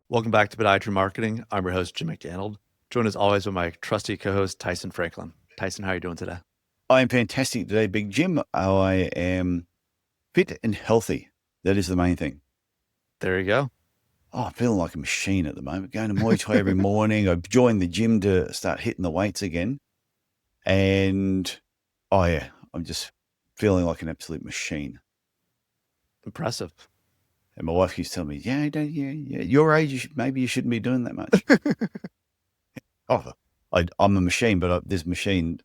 Welcome back to Podiatry Marketing. I'm your host, Jim McDannald. Joined as always by my trusty co-host, Tyson Franklin. Tyson, how are you doing today? I am fantastic today, Big Jim. I am fit and healthy. That is the main thing. There you go. Oh, I'm feeling like a machine at the moment. Going to Muay Thai every morning. I've joined the gym to start hitting the weights again. And, oh yeah, I'm just feeling like an absolute machine. Impressive. And my wife keeps telling me, your age, maybe you shouldn't be doing that much. Oh, I'm a machine, but this machine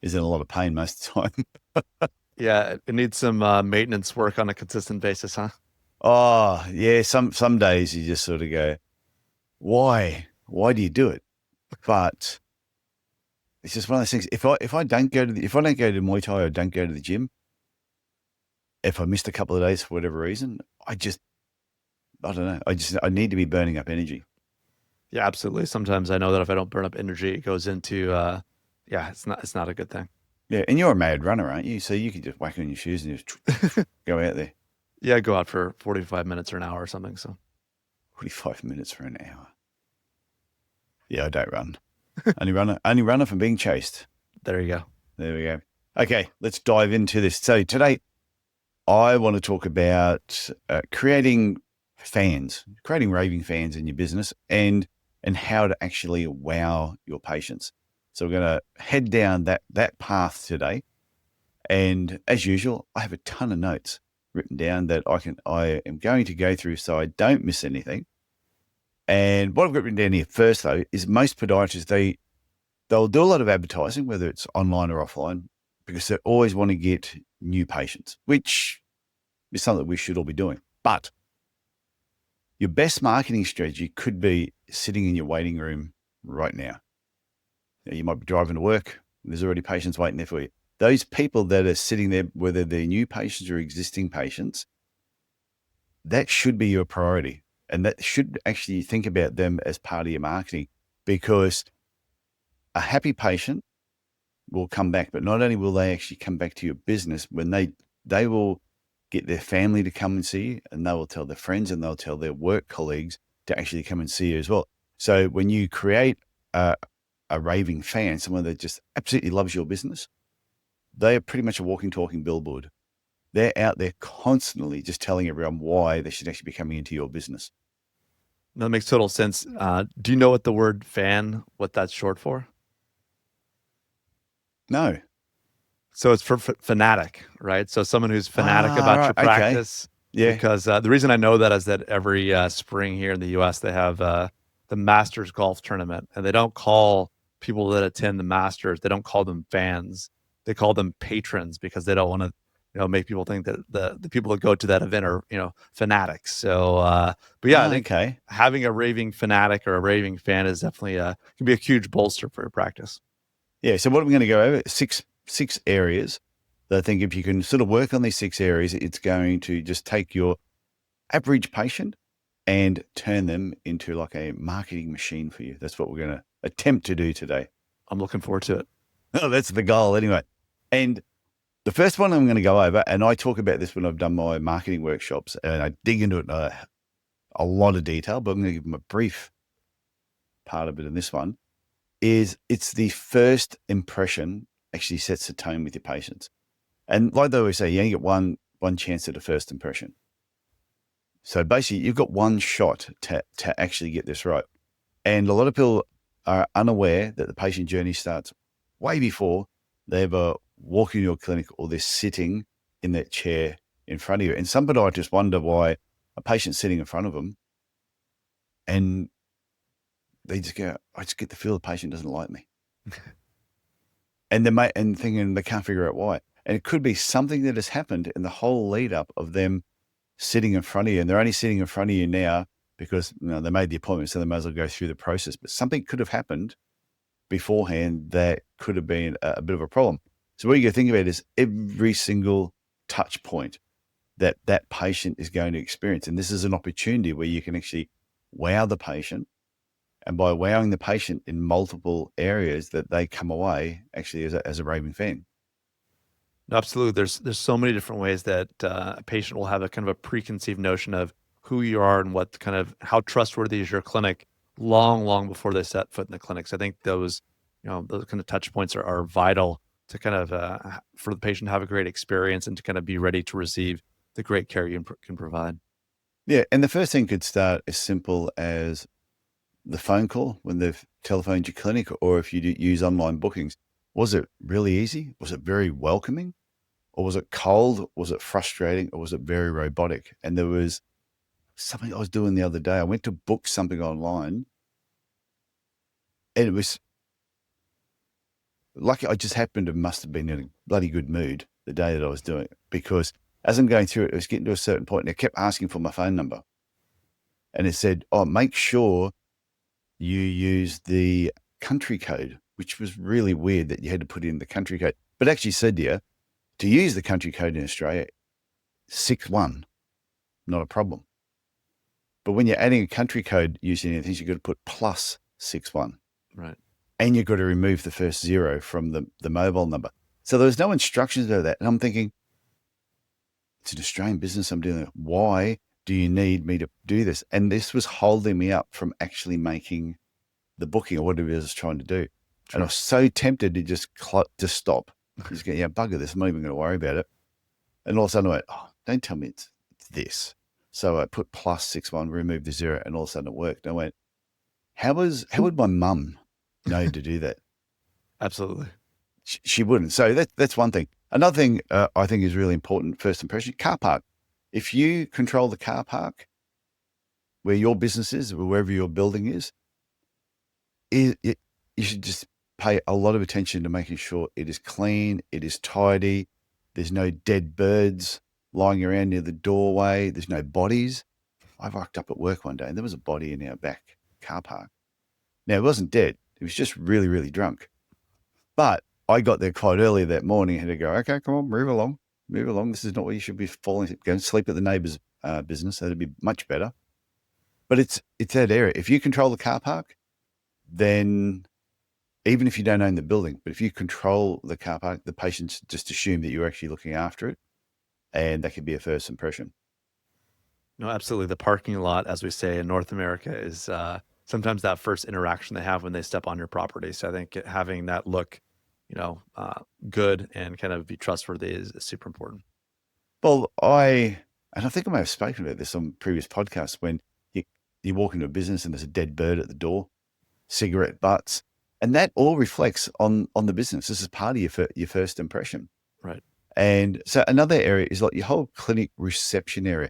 is in a lot of pain most of the time. Yeah, it needs some maintenance work on a consistent basis, huh? Oh, yeah. Some days you just sort of go, why? Why do you do it? But it's just one of those things. If I don't go to Muay Thai or don't go to the gym, if I missed a couple of days for whatever reason, I don't know. I need to be burning up energy. Yeah, absolutely. Sometimes I know that if I don't burn up energy, it goes into it's not a good thing. Yeah, and you're a mad runner, aren't you? So you can just whack on your shoes and just go out there. Yeah, go out for 45 minutes or an hour or something. So 45 minutes for an hour. Yeah, I don't run. only runner from being chased. there you go. There we go. Okay, let's dive into this. So today, I want to talk about creating raving fans in your business, and how to actually wow your patients. So we're going to head down that path today. And as usual, I have a ton of notes written down that I am going to go through so I don't miss anything. And what I've got written down here first, though, is most podiatrists, they'll do a lot of advertising, whether it's online or offline, because they always want to get new patients, which is something we should all be doing. But your best marketing strategy could be sitting in your waiting room right now. You might be driving to work. There's already patients waiting there for you. Those people that are sitting there, whether they're new patients or existing patients, that should be your priority. And that should actually think about them as part of your marketing, because a happy patient will come back, but not only will they actually come back to your business, when they will get their family to come and see you, and they will tell their friends and they'll tell their work colleagues to actually come and see you as well. So when you create a raving fan, someone that just absolutely loves your business, they are pretty much a walking, talking billboard. They're out there constantly just telling everyone why they should actually be coming into your business. That makes total sense. Do you know what the word fan, what that's short for? No. So it's for fanatic, right? So someone who's fanatic about your Right. Okay. practice. Yeah. Because the reason I know that is that every spring here in the U.S. they have the Masters golf tournament, and they don't call people that attend the Masters, they don't call them fans, they call them patrons, because they don't want to, make people think that the people that go to that event are, fanatics. So, but yeah, I think Okay. having a raving fanatic or a raving fan is definitely can be a huge bolster for your practice. Yeah. So what I'm going to go over, six areas that I think if you can sort of work on these 6 areas, it's going to just take your average patient and turn them into like a marketing machine for you. That's what we're going to attempt to do today. I'm looking forward to it. Oh, that's the goal anyway. And the first one I'm going to go over, and I talk about this when I've done my marketing workshops, and I dig into it in a lot of detail, but I'm going to give them a brief part of it in this one, is it's the first impression actually sets the tone with your patients. And like they always say, you only get one chance at a first impression. So basically, you've got one shot to actually get this right. And a lot of people are unaware that the patient journey starts way before they ever walk into your clinic or they're sitting in that chair in front of you. And some podiatrists wonder why a patient's sitting in front of them and they just go, I just get the feel the patient doesn't like me. And thinking they can't figure out why. And it could be something that has happened in the whole lead up of them sitting in front of you. And they're only sitting in front of you now because they made the appointment, so they may as well go through the process. But something could have happened beforehand that could have been a bit of a problem. So what you got to think about is every single touch point that patient is going to experience. And this is an opportunity where you can actually wow the patient. And by wowing the patient in multiple areas, that they come away actually as a raving fan. Absolutely. There's so many different ways that a patient will have a kind of a preconceived notion of who you are and what kind of how trustworthy is your clinic long before they set foot in the clinic. So I think those kind of touch points are vital to kind of for the patient to have a great experience and to kind of be ready to receive the great care you can provide. Yeah. And the first thing could start as simple as the phone call when they've telephoned your clinic, or if you use online bookings. Was it really easy? Was it very welcoming? Or was it cold? Was it frustrating? Or was it very robotic? And there was something I was doing the other day. I went to book something online, and it was lucky I just must have been in a bloody good mood the day that I was doing it, because as I'm going through it, it was getting to a certain point and it kept asking for my phone number. And it said, oh, make sure you use the country code, which was really weird that you had to put in the country code, but actually said to use the country code in Australia, 61, not a problem. But when you're adding a country code using anything, you've got to put plus 61. Right. And you've got to remove the first zero from the mobile number. So there was no instructions about that. And I'm thinking, it's an Australian business I'm dealing with. Why do you need me to do this? And this was holding me up from actually making the booking or whatever it is I was trying to do. Sure. And I was so tempted to just stop. Just go, yeah, bugger this. I'm not even going to worry about it. And all of a sudden I went, oh, don't tell me it's this. So I put plus 61, removed the zero, and all of a sudden it worked. And I went, how would my mum know to do that? Absolutely. She wouldn't. So that's one thing. Another thing I think is really important, first impression, car park. If you control the car park where your business is, or wherever your building is, you should just pay a lot of attention to making sure it is clean, it is tidy, there's no dead birds lying around near the doorway, there's no bodies. I rocked up at work one day and there was a body in our back car park. Now, it wasn't dead. It was just really, really drunk. But I got there quite early that morning and had to go, okay, come on, move along. This is not where you should be falling. Go and sleep at the neighbour's business. That'd be much better. But it's that area. If you control the car park, then even if you don't own the building, but if you control the car park, the patients just assume that you're actually looking after it. And that could be a first impression. No, absolutely. The parking lot, as we say in North America, is sometimes that first interaction they have when they step on your property. So I think having that look, good and kind of be trustworthy is super important. Well, I think I may have spoken about this on previous podcasts, when you walk into a business and there's a dead bird at the door, cigarette butts, and that all reflects on the business. This is part of your first impression. Right. And so another area is like your whole clinic reception area.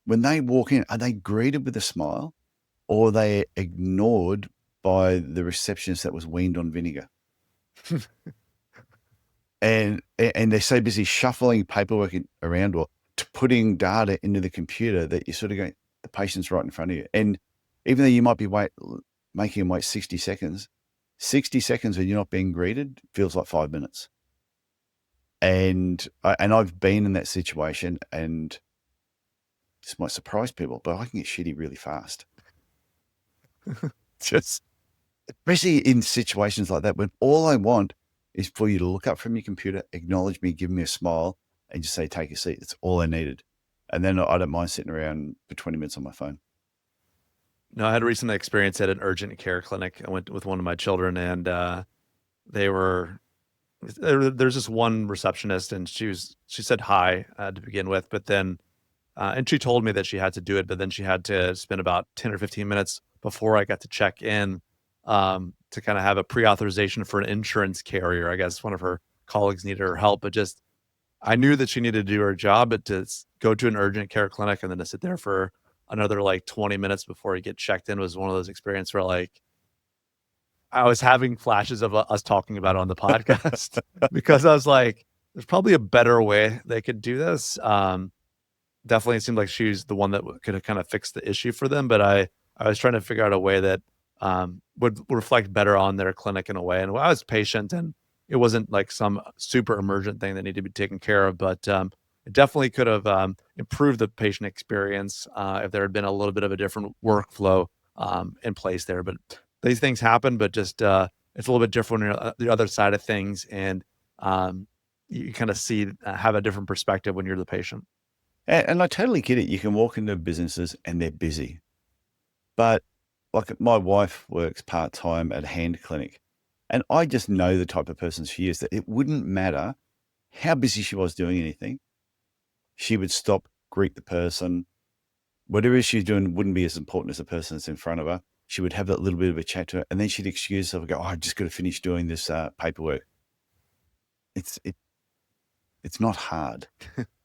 When they walk in, are they greeted with a smile, or are they ignored by the receptionist that was weaned on vinegar? and they're so busy shuffling paperwork around or putting data into the computer that you're sort of going, the patient's right in front of you. And even though you might be making them wait 60 seconds when you're not being greeted feels like 5 minutes. And I've been in that situation, and this might surprise people, but I can get shitty really fast. Just, especially in situations like that, when all I want is for you to look up from your computer, acknowledge me, give me a smile, and just say, take a seat. That's all I needed. And then I don't mind sitting around for 20 minutes on my phone. No, I had a recent experience at an urgent care clinic. I went with one of my children, and there's this one receptionist, and she said hi to begin with, but then and she told me that she had to do it, but then she had to spend about 10 or 15 minutes before I got to check in to kind of have a pre-authorization for an insurance carrier. I guess one of her colleagues needed her help, but just I knew that she needed to do her job, but to go to an urgent care clinic and then to sit there for another like 20 minutes before you get checked in was one of those experiences where like I was having flashes of us talking about it on the podcast because I was like, there's probably a better way they could do this. Definitely it seemed like she was the one that could have kind of fixed the issue for them, but I was trying to figure out a way that would reflect better on their clinic in a way. And I was patient, and it wasn't like some super emergent thing that needed to be taken care of, but it definitely could have improved the patient experience if there had been a little bit of a different workflow in place there. But these things happen, but just it's a little bit different when you're on the other side of things, and you kind of have a different perspective when you're the patient. And I totally get it. You can walk into businesses and they're busy. But like my wife works part-time at a hand clinic, and I just know the type of person she is, that it wouldn't matter how busy she was doing anything. She would stop, greet the person. Whatever she's doing wouldn't be as important as the person that's in front of her. She would have that little bit of a chat to her, and then she'd excuse herself and go, "Oh, I've just got to finish doing this paperwork." It's not hard.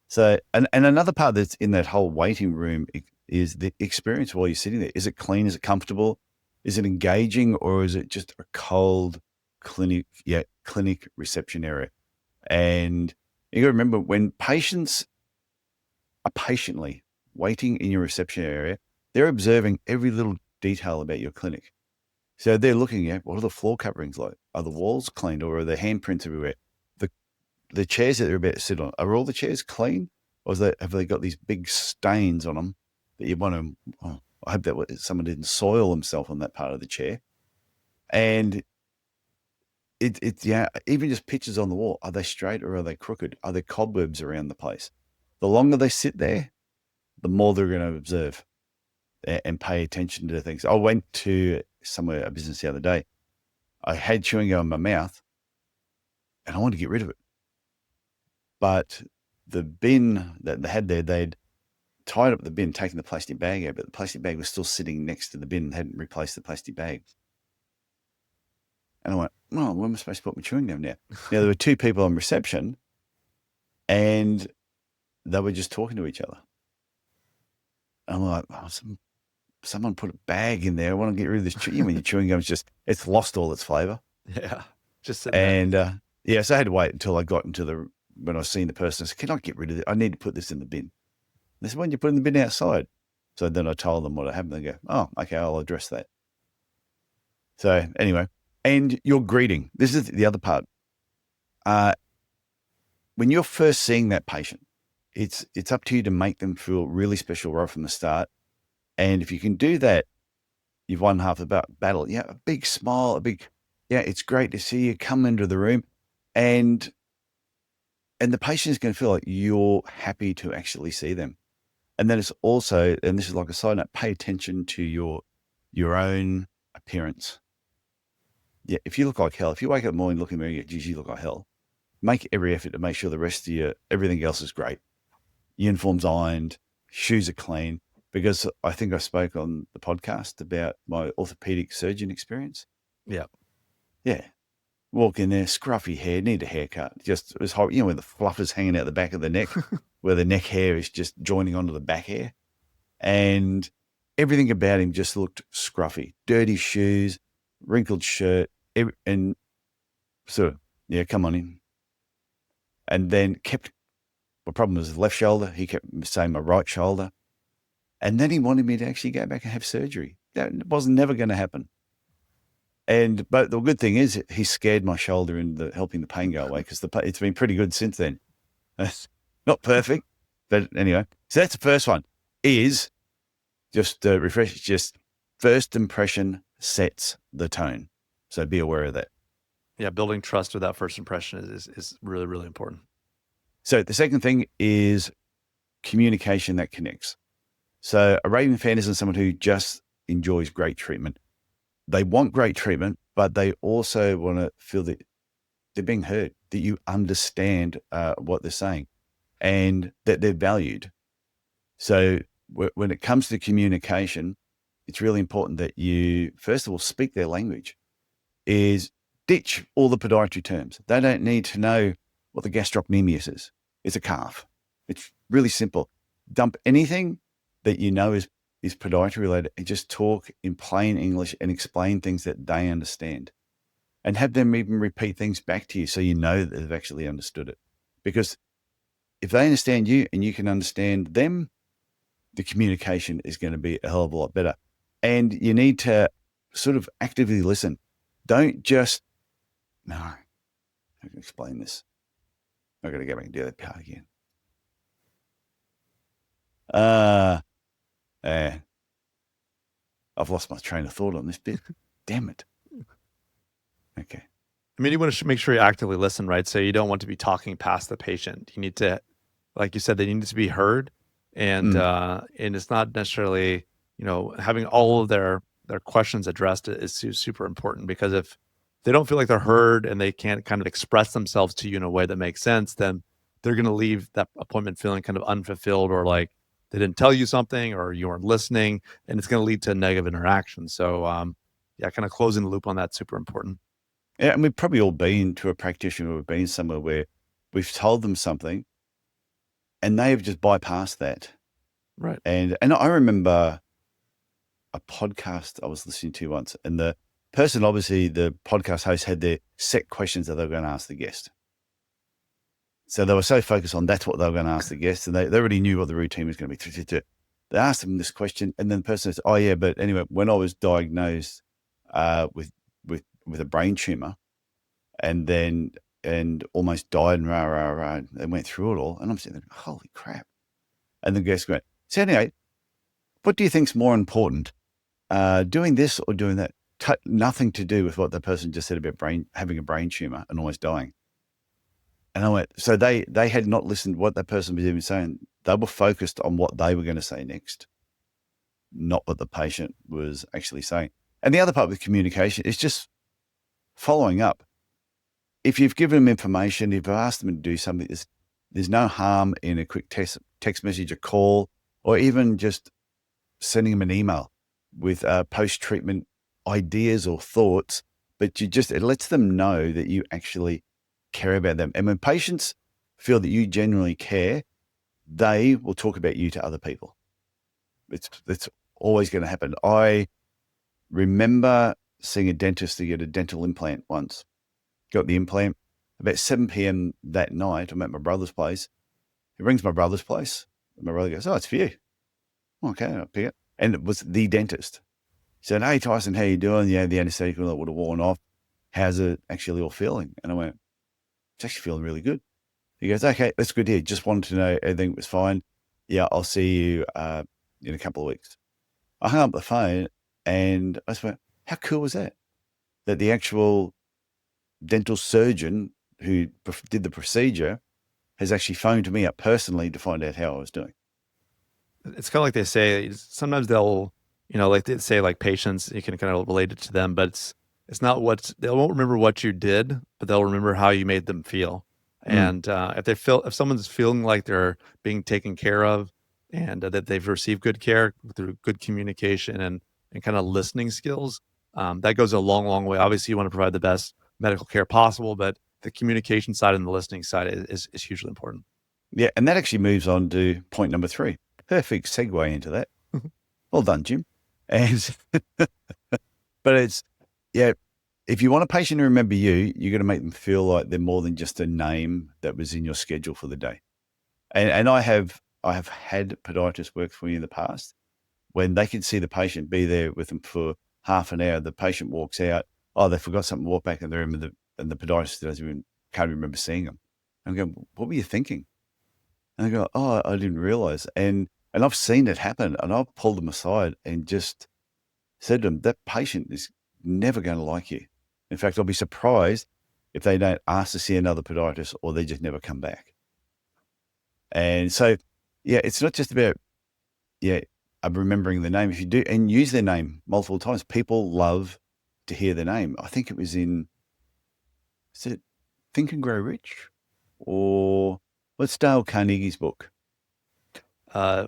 So, and another part that's in that whole waiting room is the experience while you're sitting there. Is it clean? Is it comfortable? Is it engaging, or is it just a cold clinic reception area? And you got to remember, when patients are patiently waiting in your reception area, they're observing every little detail about your clinic. So they're looking at, what are the floor coverings like? Are the walls cleaned, or are there handprints everywhere? The chairs that they're about to sit on, are all the chairs clean, or have they got these big stains on them that you want to? Oh, I hope that someone didn't soil themselves on that part of the chair. And even just pictures on the wall. Are they straight or are they crooked? Are there cobwebs around the place? The longer they sit there, the more they're going to observe and pay attention to things. I went to a business the other day. I had chewing gum in my mouth and I wanted to get rid of it. But the bin that they had there, they'd tied up the bin, taken the plastic bag out, but the plastic bag was still sitting next to the bin and hadn't replaced the plastic bag. And I went, "Oh, where am I supposed to put my chewing gum now?" Now, there were two people on reception and they were just talking to each other. And I'm like, "Oh, someone put a bag in there. I want to get rid of this chewing. When your chewing gum's it's lost all its flavor." Yeah. Just sitting there. And so I had to wait until I got when I was seeing the person. I said, "Can I get rid of it? I need to put this in the bin." They said, "Why don't you put it in the bin outside?" So then I told them what had happened. They go, "Oh, okay, I'll address that." So anyway, and your greeting. This is the other part. When you're first seeing that patient, it's up to you to make them feel really special right from the start. And if you can do that, you've won half the battle. Yeah, a big smile, it's great to see you come into the room. And the patient is going to feel like you're happy to actually see them. And then it's also, and this is like a side note, pay attention to your own appearance. Yeah, if you look like hell, if you wake up in the morning, look in the mirror, and go, "Geez, you look like hell," make every effort to make sure the rest of everything else is great. Uniform's ironed, shoes are clean. Because I think I spoke on the podcast about my orthopedic surgeon experience. Yeah. Yeah. Walk in there, scruffy hair, need a haircut. It was horrible. Where the fluff is hanging out the back of the neck, where the neck hair is just joining onto the back hair. And everything about him just looked scruffy. Dirty shoes, wrinkled shirt, and sort of, come on in. And then my problem was his left shoulder. He kept saying my right shoulder. And then he wanted me to actually go back and have surgery. That was never going to happen. But the good thing is he scared my shoulder into helping the pain go away, because it's been pretty good since then. Not perfect, but anyway. So that's the first one, is just refresh. Just first impression sets the tone. So be aware of that. Yeah. Building trust with that first impression is really, really important. So the second thing is communication that connects. So a raving fan isn't someone who just enjoys great treatment. They want great treatment, but they also want to feel that they're being heard, that you understand what they're saying, and that they're valued. So when it comes to communication, it's really important that you, first of all, speak their language. Is ditch all the podiatry terms. They don't need to know what the gastrocnemius is. It's a calf. It's really simple. Dump anything that you know is podiatry related, and just talk in plain English and explain things that they understand, and have them even repeat things back to you so you know that they've actually understood it. Because if they understand you and you can understand them, the communication is going to be a hell of a lot better. And you need to sort of actively listen. Don't just, no, I can explain this. I've got to go back and do that part again. I've lost my train of thought on this bit. Damn it. Okay. I mean, you want to make sure you actively listen, right? So you don't want to be talking past the patient. You need to, like you said, they need to be heard. Mm. And it's not necessarily, having all of their questions addressed is super important, because if they don't feel like they're heard and they can't kind of express themselves to you in a way that makes sense, then they're going to leave that appointment feeling kind of unfulfilled, or like they didn't tell you something or you weren't listening, and it's going to lead to negative interaction. So, yeah, kind of closing the loop on that's super important. Yeah, and we've probably all been to a practitioner or been somewhere where we've told them something and they've just bypassed that. Right. And I remember a podcast I was listening to once, and the person, obviously the podcast host, had their set questions that they were going to ask the guest. So they were so focused on that's what they were going to ask the guest, and they already knew what the routine was going to be. They asked them this question, and then the person says, "Oh yeah, but anyway, when I was diagnosed with a brain tumor, and almost died, and rah rah rah," and went through it all, and I'm sitting there, holy crap! And the guest went, "So anyway, what do you think's more important, doing this or doing that?" Nothing to do with what the person just said about having a brain tumor and almost dying. And I went, so they had not listened to what that person was even saying. They were focused on what they were going to say next, not what the patient was actually saying. And the other part with communication is just following up. If you've given them information, if you've asked them to do something, there's no harm in a quick text message, a call, or even just sending them an email with post-treatment ideas or thoughts. But it lets them know that you actually care about them. And when patients feel that you genuinely care, they will talk about you to other people. It's always going to happen. I remember seeing a dentist to get a dental implant once. Got the implant about 7 p.m. that night. I'm at my brother's place. He rings my brother's place. My brother goes, "Oh, it's for you." Okay, I'll pick it. And it was the dentist. He said, "Hey, Tyson, how you doing? Yeah, the anesthetic would have worn off. How's it actually all feeling?" And I went, "It's actually feeling really good." He goes, "Okay, that's good here. Just wanted to know everything was fine. Yeah, I'll see you in a couple of weeks." I hung up the phone and I just went, how cool was that? That the actual dental surgeon who did the procedure has actually phoned me up personally to find out how I was doing. It's kind of like they say, sometimes they'll, like they say, like patients, you can kind of relate it to them, but it's not they won't remember what you did, but they'll remember how you made them feel. Mm. And if someone's feeling like they're being taken care of, and that they've received good care through good communication and kind of listening skills, that goes a long, long way. Obviously, you want to provide the best medical care possible, but the communication side and the listening side is hugely important. Yeah, and that actually moves on to point number 3. Perfect segue into that. Well done, Jim. And but it's, yeah, if you want a patient to remember you, you're going to make them feel like they're more than just a name that was in your schedule for the day. And I have had podiatrists work for me in the past when they can see the patient, be there with them for half an hour. The patient walks out, oh, they forgot something, walk back in the room, and the podiatrist can't remember seeing them. And I go, what were you thinking? And they go, oh, I didn't realize. And I've seen it happen, and I've pulled them aside and just said to them, that patient is never going to like you. In fact, I'll be surprised if they don't ask to see another podiatrist or they just never come back. And so, yeah, it's not just about, yeah, I'm remembering the name. If you do and use their name multiple times, people love to hear their name. I think it was is it Think and Grow Rich, or what's Dale Carnegie's book? Uh,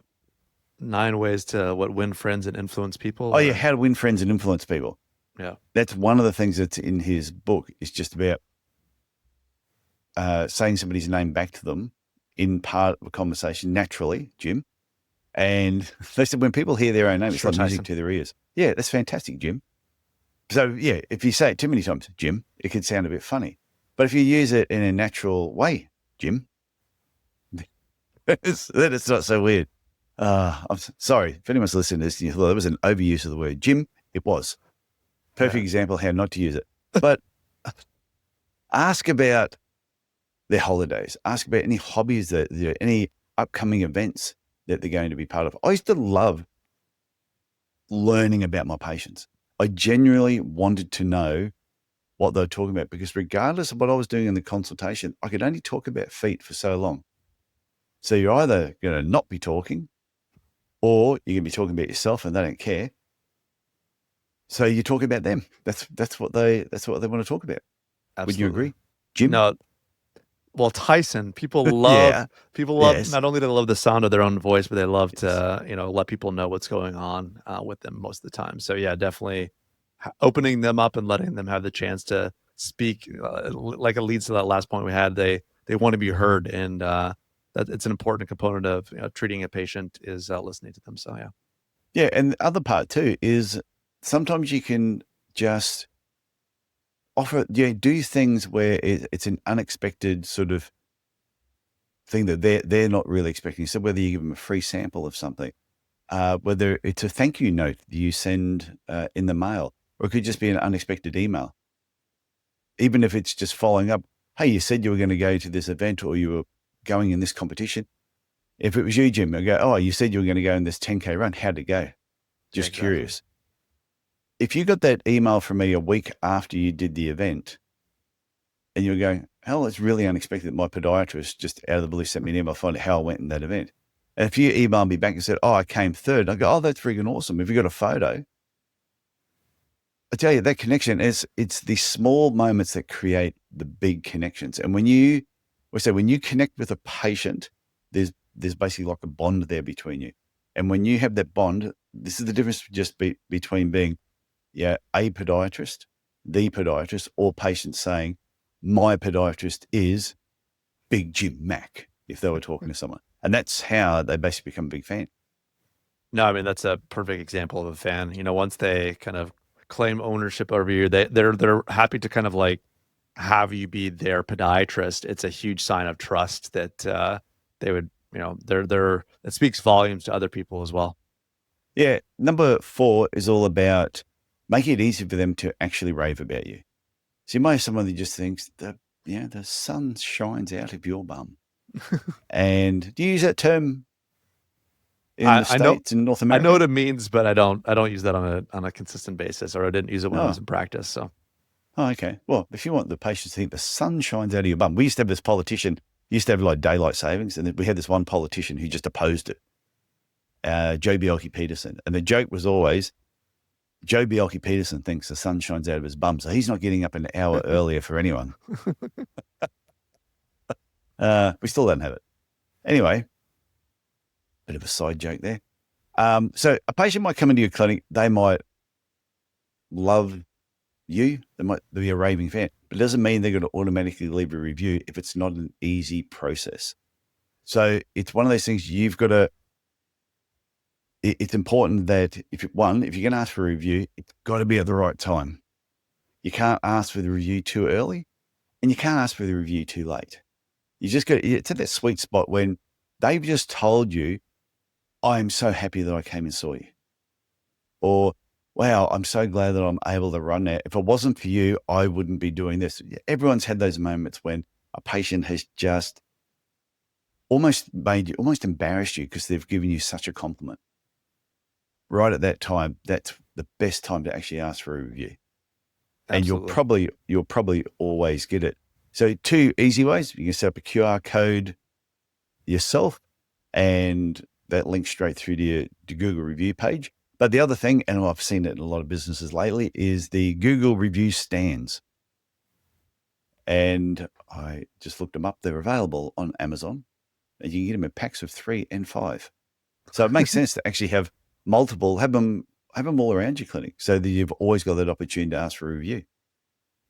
9 ways to win friends and influence people. Oh yeah, How to Win Friends and Influence People. Yeah. That's one of the things that's in his book, is just about saying somebody's name back to them in part of a conversation naturally, Jim. And they said when people hear their own name, it's Sure, like music Tyson. to their ears. Yeah, that's fantastic, Jim. So yeah, if you say it too many times, Jim, it can sound a bit funny. But if you use it in a natural way, Jim, then it's not so weird. I'm sorry if anyone's listening to this and you thought that was an overuse of the word Jim. It was. Perfect Yeah. example how not to use it. But ask about their holidays. Ask about any hobbies any upcoming events that they're going to be part of. I used to love learning about my patients. I genuinely wanted to know what they were talking about, because regardless of what I was doing in the consultation, I could only talk about feet for so long. So you're either going to not be talking or you're going to be talking about yourself and they don't care. So you talk about them. That's what they want to talk about. Would you Absolutely. agree, Jim? No, well, Tyson, Yeah. people love, Yes. not only do they love the sound of their own voice, but they love to, let people know what's going on with them most of the time. So yeah, definitely opening them up and letting them have the chance to speak, like it leads to that last point we had. They want to be heard, and that it's an important component of treating a patient is listening to them. So yeah. Yeah. And the other part too is sometimes you can just do things where it's an unexpected sort of thing that they're not really expecting. So whether you give them a free sample of something, whether it's a thank you note that you send in the mail, or it could just be an unexpected email. Even if it's just following up, hey, you said you were going to go to this event or you were going in this competition. If it was you, Jim, I go, oh, you said you were going to go in this 10K run. How'd it go? Yeah, Just exactly. curious. If you got that email from me a week after you did the event and you were going, hell, it's really unexpected that my podiatrist just out of the blue sent me an email finding out how I went in that event. And if you emailed me back and said, oh, I came third, I go, oh, that's freaking awesome. If you got a photo, I tell you, that connection it's the small moments that create the big connections. And when you connect with a patient, there's basically like a bond there between you. And when you have that bond, this is the difference between being, a podiatrist, the podiatrist, or patients saying, my podiatrist is Big Jim Mac, if they were talking to someone. And that's how they basically become a big fan. No, I mean, that's a perfect example of a fan. Once they kind of claim ownership over you, they're happy to kind of like have you be their podiatrist. It's a huge sign of trust that they would, they're it speaks volumes to other people as well. Yeah. Number 4 is all about making it easy for them to actually rave about you. So you might have someone that just thinks that, the sun shines out of your bum. And do you use that term in the I know States, in North I know America? what it means, but I don't use that on a consistent basis, or I didn't use it when I was Oh, in practice. So okay. Well, if you want the patients to think the sun shines out of your bum, we used to have this politician, used to have like daylight savings, and then we had this one politician who just opposed it, Joe Bielke-Peterson. And the joke was always, Joe Bielke-Peterson thinks the sun shines out of his bum, so he's not getting up an hour earlier for anyone. We still don't have it. Anyway, bit of a side joke there. So a patient might come into your clinic, they might love you, they might be a raving fan, but it doesn't mean they're going to automatically leave a review if it's not an easy process. So it's one of those things you've got to, it's important that if you're going to ask for a review, it's got to be at the right time. You can't ask for the review too early and you can't ask for the review too late. You just got, it's at that sweet spot when they've just told you, I'm so happy that I came and saw you. Or, wow, I'm so glad that I'm able to run now. If it wasn't for you, I wouldn't be doing this. Everyone's had those moments when a patient has just almost embarrassed you because they've given you such a compliment. Right at that time, that's the best time to actually ask for a review. And absolutely. you'll probably always get it. So 2 easy ways. You can set up a QR code yourself and that links straight through to your Google review page. But the other thing, and I've seen it in a lot of businesses lately, is the Google review stands. And I just looked them up. They're available on Amazon and you can get them in packs of 3 and 5. So it makes sense to actually have multiple, have them all around your clinic so that you've always got that opportunity to ask for a review.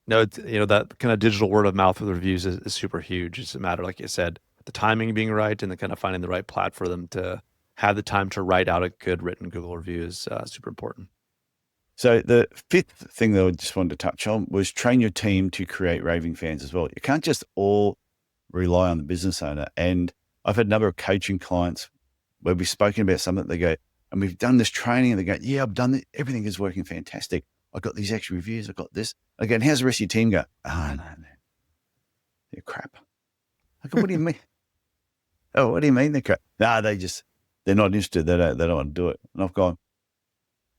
No, that kind of digital word of mouth with reviews is super huge. It's a matter, like you said, the timing being right and then kind of finding the right platform for them to have the time to write out a good written Google review is super important. So the 5th thing that I just wanted to touch on was train your team to create raving fans as well. You can't just all rely on the business owner. And I've had a number of coaching clients where we've spoken about something, they go, and we've done this training, and they go, yeah, I've done it. Everything is working fantastic. I got these extra reviews. I got this. Again, how's the rest of your team go? Oh, no, they're crap. I go, what do you mean? Oh, what do you mean they're crap? No, they're not interested. They don't want to do it. And I've gone,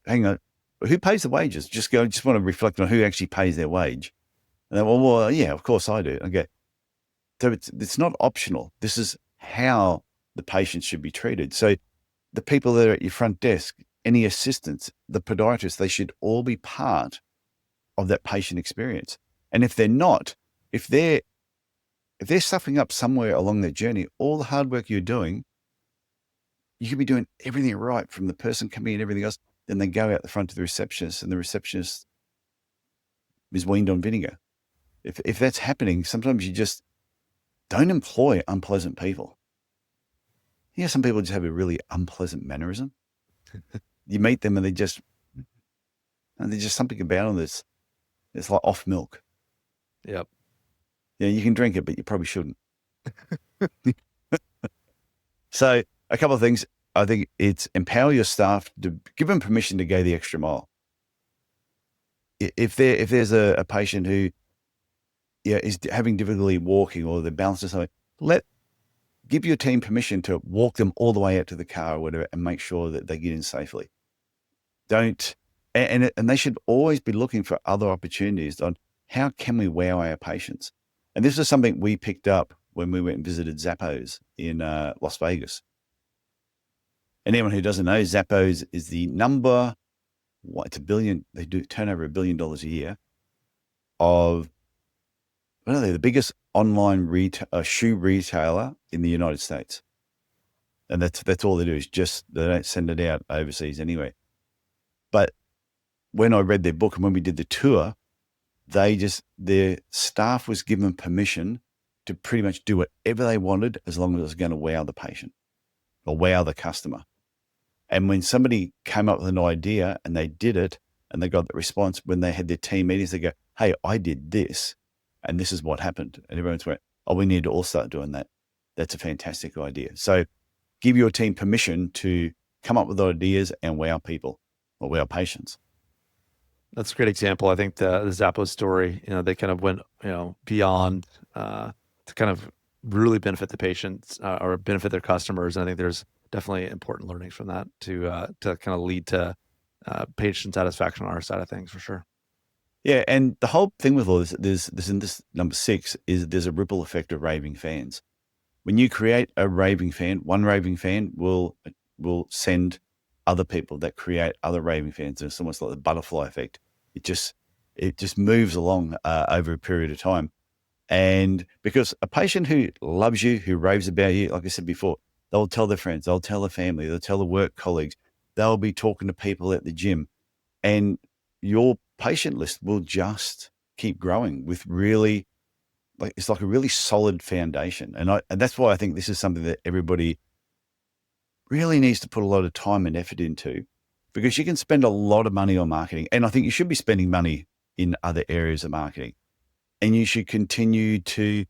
hang on, who pays the wages? Just want to reflect on who actually pays their wage. And they well, yeah, of course I do. Okay. So it's not optional. This is how the patient should be treated. So the people that are at your front desk, any assistants, the podiatrists, they should all be part of that patient experience. And if they're not, if they're suffering up somewhere along their journey, all the hard work you're doing, you could be doing everything right from the person coming in, everything else. Then they go out the front to the receptionist, and the receptionist is weaned on vinegar. If that's happening, sometimes you just don't employ unpleasant people. You know, some people just have a really unpleasant mannerism. You meet them and there's just something about them that's it's like off milk. Yep. Yeah, you can drink it, but you probably shouldn't. So a couple of things. I think it's empower your staff to give them permission to go the extra mile. If there's a patient who is having difficulty walking or their balance or something, give your team permission to walk them all the way out to the car or whatever and make sure that they get in safely. And they should always be looking for other opportunities on how can we wow our patients. And this is something we picked up when we went and visited Zappos in Las Vegas. And anyone who doesn't know, Zappos is the it's $1 billion. They do turn over $1 billion a year of, what are they? The biggest online shoe retailer in the United States. And that's all they do is they don't send it out overseas anyway. But when I read their book and when we did the tour, their staff was given permission to pretty much do whatever they wanted as long as it was going to wow the patient or wow the customer. And when somebody came up with an idea and they did it and they got the response, when they had their team meetings, they go, hey, I did this and this is what happened. And everyone's went, oh, we need to all start doing that. That's a fantastic idea. So give your team permission to come up with ideas and wow people or wow patients. That's a great example. I think the Zappos story, they kind of went, beyond to kind of really benefit the patients or benefit their customers. And I think there's definitely important learnings from that to kind of lead to patient satisfaction on our side of things for sure. Yeah, and the whole thing with all this, this in this number 6 is there's a ripple effect of raving fans. When you create a raving fan, one raving fan will send other people that create other raving fans. It's almost like the butterfly effect. It just moves along over a period of time. And because a patient who loves you, who raves about you, like I said before, they'll tell their friends, they'll tell their family, they'll tell the work colleagues, they'll be talking to people at the gym, and your patient list will just keep growing with really, it's like a really solid foundation. And that's why I think this is something that everybody really needs to put a lot of time and effort into, because you can spend a lot of money on marketing. And I think you should be spending money in other areas of marketing. And you should continue to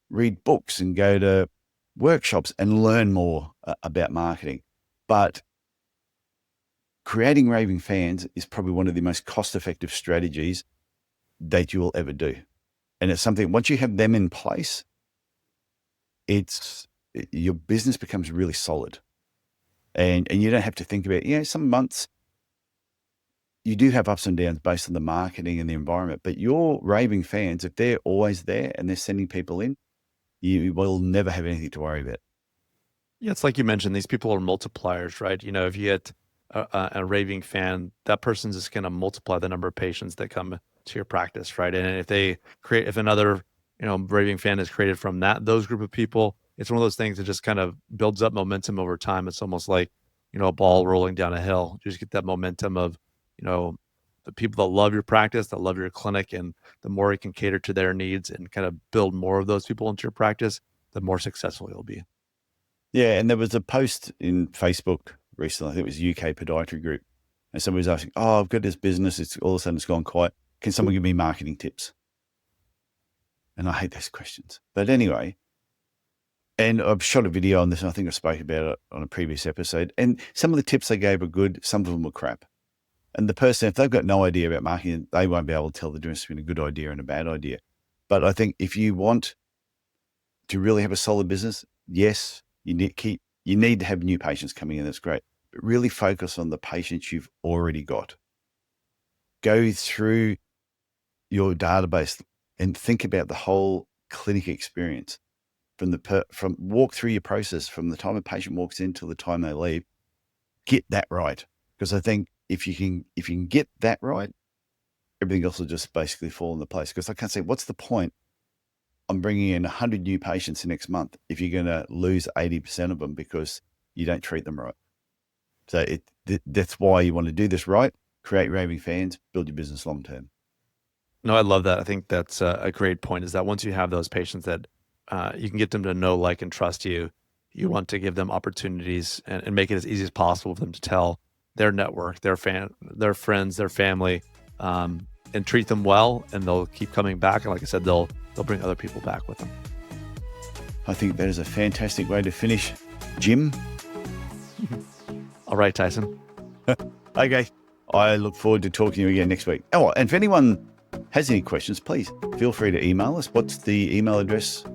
read books and go to workshops and learn more about marketing. But creating raving fans is probably one of the most cost-effective strategies that you will ever do. And it's something, once you have them in place, your business becomes really solid. And you don't have to think about, some months you do have ups and downs based on the marketing and the environment, but your raving fans, if they're always there and they're sending people in, you will never have anything to worry about. Yeah, it's like you mentioned, these people are multipliers, right? If you get a raving fan, that person's just going to multiply the number of patients that come to your practice, right? And if another, raving fan is created from those group of people, it's one of those things that just kind of builds up momentum over time. It's almost like, a ball rolling down a hill. You just get that momentum of, the people that love your practice, that love your clinic, and the more you can cater to their needs and kind of build more of those people into your practice, the more successful you'll be. Yeah, and there was a post in Facebook recently, I think it was UK Podiatry Group, and somebody was asking, oh, I've got this business, it's all of a sudden it's gone quiet. Can someone give me marketing tips? And I hate those questions. But anyway, and I've shot a video on this, and I think I spoke about it on a previous episode, and some of the tips they gave were good, some of them were crap. And the person, if they've got no idea about marketing, they won't be able to tell the difference between a good idea and a bad idea. But I think if you want to really have a solid business, yes, you need to have new patients coming in. That's great. But really focus on the patients you've already got. Go through your database and think about the whole clinic experience from walk through your process from the time a patient walks in till the time they leave. get that right. Because I think if you can get that right, everything else will just basically fall into place. Because I can't say, what's the point? I'm bringing in 100 new patients next month if you're going to lose 80% of them because you don't treat them right. So that's why you want to do this right, create raving fans, build your business long term. No, I love that. I think that's a great point, is that once you have those patients that you can get them to know, like, and trust you, you want to give them opportunities and make it as easy as possible for them to tell their network, their friends, their family, and treat them well, and they'll keep coming back. And like I said, they'll bring other people back with them. I think that is a fantastic way to finish, Jim. All right, Tyson. Okay. I look forward to talking to you again next week. Oh, and if anyone has any questions, please feel free to email us. What's the email address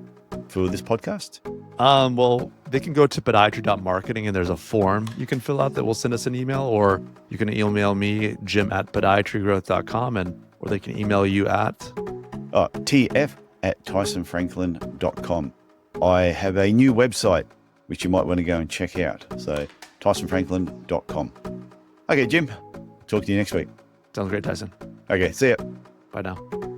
for this podcast? Well, they can go to podiatry.marketing, and there's a form you can fill out that will send us an email, or you can email me, jim@podiatrygrowth.com, or they can email you at tf@tysonfranklin.com. I have a new website, which you might want to go and check out. So tysonfranklin.com. Okay, Jim, talk to you next week. Sounds great, Tyson. Okay, see ya. Bye now.